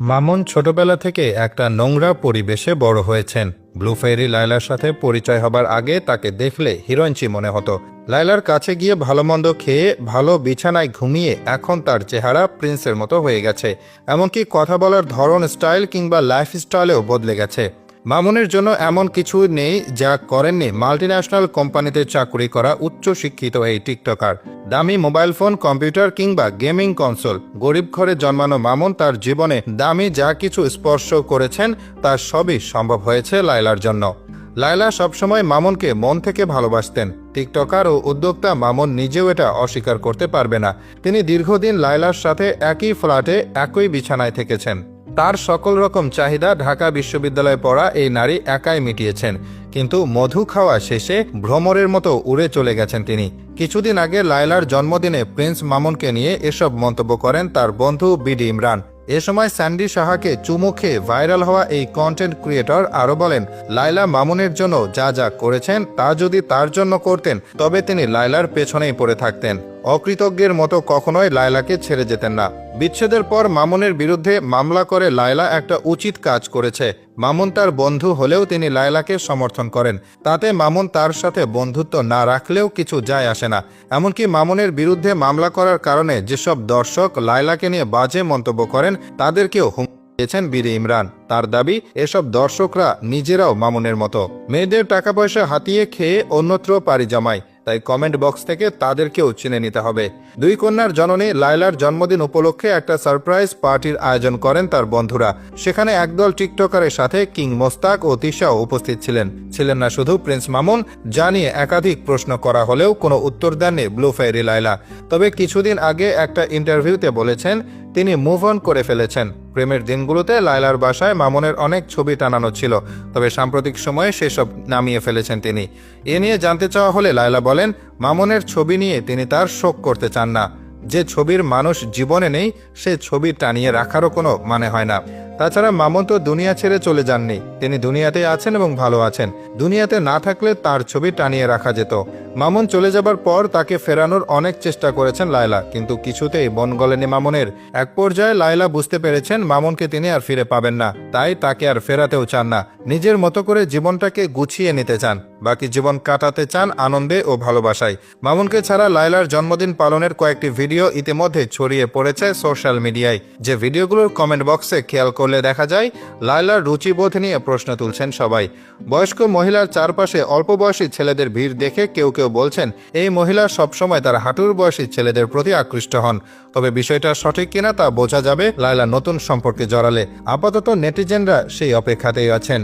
মামুন ছোটবেলা থেকে একটা নোংরা পরিবেশে বড় হয়েছেন। ব্লু ফেরি লায়লার সাথে পরিচয় হবার আগে তাকে দেখলে হিরোইনচি মনে হতো। লায়লার কাছে গিয়ে ভালো মন্দ খেয়ে ভালো বিছানায় ঘুমিয়ে এখন তার চেহারা প্রিন্সের মতো হয়ে গেছে। এমনকি কথা বলার ধরন, স্টাইল কিংবা লাইফস্টাইলেও বদলে গেছে। মামুনের জন্য এমন কিছু নেই যা করেননি মাল্টিন্যাশনাল কোম্পানিতে চাকরি করা উচ্চ শিক্ষিত এই টিকটকার। দামি মোবাইল ফোন, কম্পিউটার কিংবা গেমিং কনসোল। গরিব ঘরে জন্মানো মামুন তার জীবনে দামি যা কিছু স্পর্শ করেছেন তার সবই সম্ভব হয়েছে লায়লার জন্য। লায়লা সবসময় মামুনকে মন থেকে ভালোবাসতেন। টিকটকার ও উদ্যোক্তা মামুন নিজেও এটা অস্বীকার করতে পারবে না। তিনি দীর্ঘদিন লায়লার সাথে একই ফ্ল্যাটে একই বিছানায় থেকেছেন। তার সকল রকম চাহিদা ঢাকা বিশ্ববিদ্যালয়ে পড়া এই নারী একাই মিটিয়েছেন। কিন্তু মধু খাওয়া শেষে ভ্রমরের মতো উড়ে চলে গেছেন তিনি। কিছুদিন আগে লায়লার জন্মদিনে প্রিন্স মামুনকে নিয়ে এসব মন্তব্য করেন তার বন্ধু বিডি ইমরান। এ সময় স্যান্ডি সাহাকে চুমু খেয়ে ভাইরাল হওয়া এই কন্টেন্ট ক্রিয়েটর আরও বলেন, লায়লা মামুনের জন্য যা যা করেছেন তা যদি তার জন্য করতেন তবে তিনি লায়লার পেছনেই পড়ে থাকতেন। অকৃতজ্ঞের মতো কখনোই লায়লাকে ছেড়ে যেতেন না। বিচ্ছেদের পর মামুনের বিরুদ্ধে মামলা করে লায়লা একটা উচিত কাজ করেছে। মামুন তার বন্ধু হলেও তিনি লায়লাকে সমর্থন করেন। তাতে মামুন তার সাথে বন্ধুত্ব না রাখলেও কিছু যায় আসে না। এমনকি মামুনের বিরুদ্ধে মামলা করার কারণে যেসব দর্শক লায়লাকে নিয়ে বাজে মন্তব্য করেন তাদেরকেও দিয়েছেন বিডি ইমরান। তার দাবি, এসব দর্শকরা নিজেরাও মামুনের মতো মেয়েদের টাকা পয়সা হাতিয়ে খেয়ে অন্যত্র পাড়ি জমায়। তাই কমেন্ট বক্স থেকে তাদেরকেও চিনে নিতে হবে। দুই কন্যার জননী লায়লার জন্মদিন উপলক্ষে একটা সারপ্রাইজ পার্টির আয়োজন করেন তার বন্ধুরা। সেখানে একদল টিকটকারের সাথে কিং মোস্তাক ও তিশাও উপস্থিত ছিলেন না শুধু প্রিন্স মামুন। যা নিয়ে একাধিক প্রশ্ন করা হলেও কোনো উত্তর দেননি ব্লু ফেরি লায়লা। তবে কিছুদিন আগে একটা ইন্টারভিউতে বলেছেন তিনি মুভ অন করে ফেলেছেন। প্রেমের দিনগুলোতে লায়লার বাসায় মামুনের অনেক ছবি টানানো ছিল, তবে সাম্প্রতিক সময়ে সেসব নামিয়ে ফেলেছেন তিনি। এ নিয়ে জানতে চাওয়া হলে লায়লা বলেন, মামুনের ছবি নিয়ে তিনি তার শোক করতে চান না। যে ছবির মানুষ জীবনে নেই সে ছবি টানিয়ে রাখারও কোনো মানে হয় না। তাছাড়া মামুন তো দুনিয়া ছেড়ে চলে যাননি, তিনি দুনিয়াতে আছেন এবং ভালো আছেন। দুনিয়াতে না থাকলে তার ছবি টানিয়ে রাখা যেত। মামুন চলে যাবার পর তাকে ফেরানোর অনেক চেষ্টা করেছেন লায়লা, কিন্তু কিছুতেই মন গলেনি মামুনের। এক পর্যায়ে লায়লা বুঝতে পেরেছেন মামুনকে তিনি আর ফিরে পাবেন না, তাই তাকে আর ফেরাতেও চান না। নিজের মতো করে জীবনটাকে গুছিয়ে নিতে চান, বাকি জীবন কাটাতে চান আনন্দে ও ভালোবাসায়। মামুনকে ছাড়া লায়লার জন্মদিন পালনের কয়েকটি ভিডিও ইতিমধ্যে ছড়িয়ে পড়েছে সোশ্যাল মিডিয়ায়। যে ভিডিওগুলোর কমেন্ট বক্সে খেয়াল করলে দেখা যায় লায়লার রুচিবোধ নিয়ে প্রশ্ন তুলছেন সবাই। বয়স্ক মহিলার চারপাশে অল্প বয়সী ছেলেদের ভিড় দেখে কেউ কেউ বলছেন এই মহিলা সবসময় তার হাঁটুর বয়সী ছেলেদের প্রতি আকৃষ্ট হন। তবে বিষয়টা সঠিক কিনা তা বোঝা যাবে লায়লা নতুন সম্পর্কে জড়ালে। আপাতত নেটিজেনরা সেই অপেক্ষাতেই আছেন।